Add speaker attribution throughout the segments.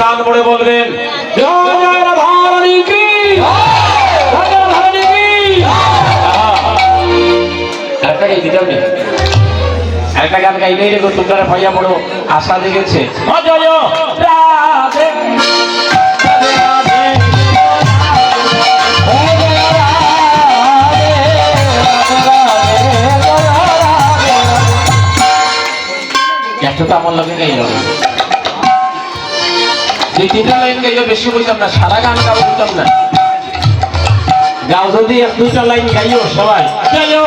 Speaker 1: কান পড়ে বলবেন একটা গান গাইলেই রেখো তোমরা ভাইয়া বড় আশা দেখেছে একটা তো আমার লগে গাইল দুই তিনটা লাইন গাইও বেশি বুঝতাম না সারা গান গাও বুঝতাম না গাও যদি এক দুইটা লাইন গাইও সবাই গাইও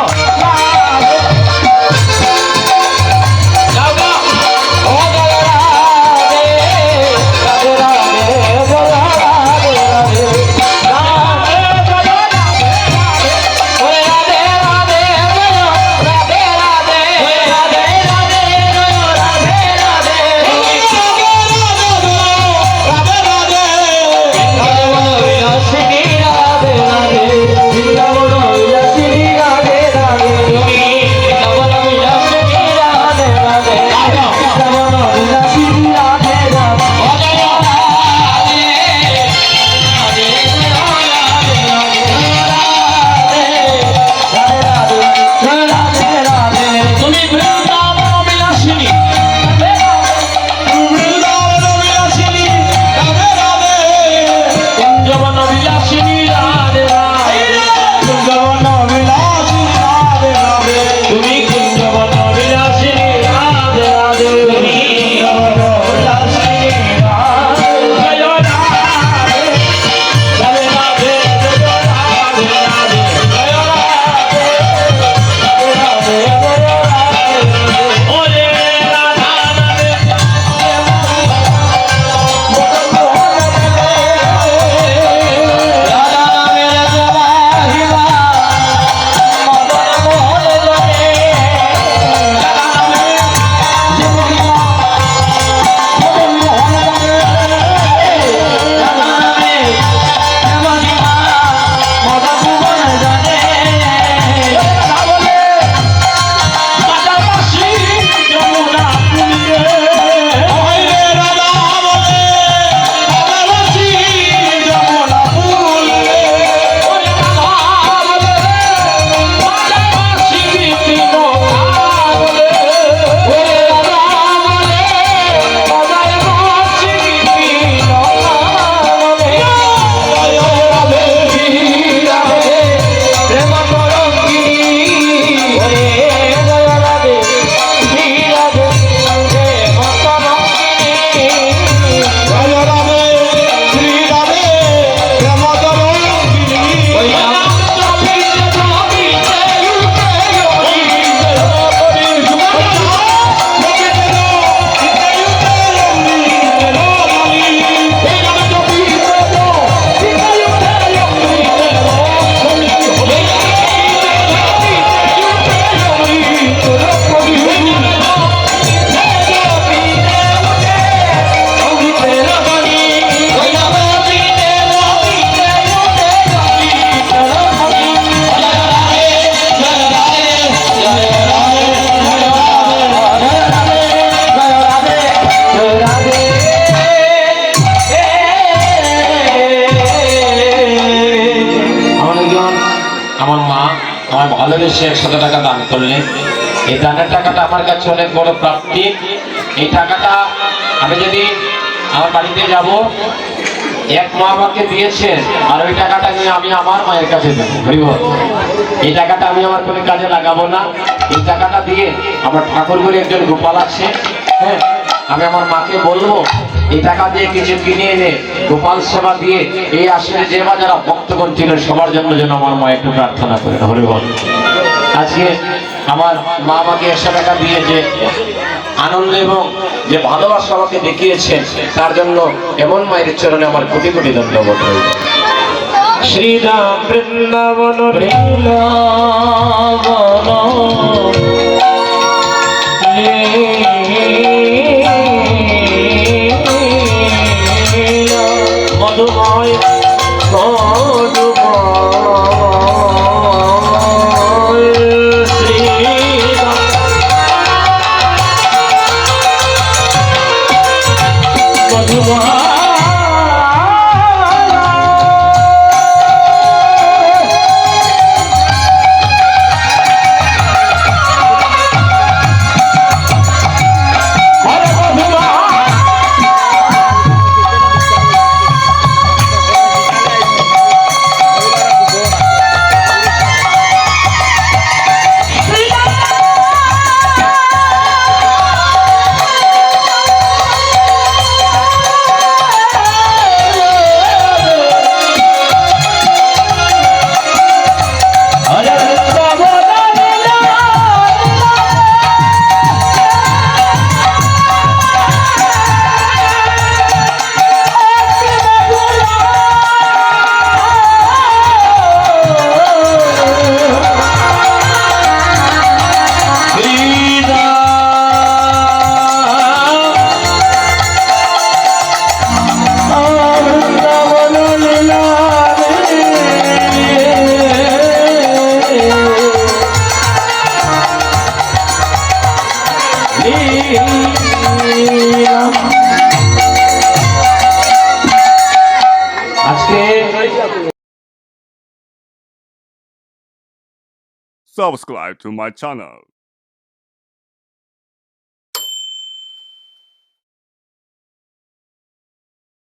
Speaker 1: ভালোবেসে 100 টাকা দান করলেন এই দানের টাকাটা আমার কাছে অনেক বড় প্রাপ্তি এই টাকাটা আমি যদি আমার বাড়িতে যাব এক মা আমাকে দিয়েছেন আর ওই টাকাটা নিয়ে আমি আমার মায়ের কাছে দেব এই টাকাটা আমি আমার কোনো কাজে লাগাবো না এই টাকাটা দিয়ে আমার ঠাকুরগুলি একজন গোপাল আছে হ্যাঁ আমি আমার মাকে বলবো এই টাকা দিয়ে কিছু কিনে এনে গোপাল সেবা দিয়ে এই আসলে যে বা যারা ভক্তগণ ছিল সবার জন্য যেন আমার মা একটু প্রার্থনা করেন হরি বল আজকে আমার মা আমাকে 100 টাকা দিয়ে যে আনন্দ এবং যে ভালোবাসা আমাকে দেখিয়েছেন তার জন্য এমন মায়ের চরণে আমার কোটি কোটি ধন্যবাদ রইল শ্রীরাম বৃন্দাবন মধুময় মধুময়
Speaker 2: subscribe to my channel.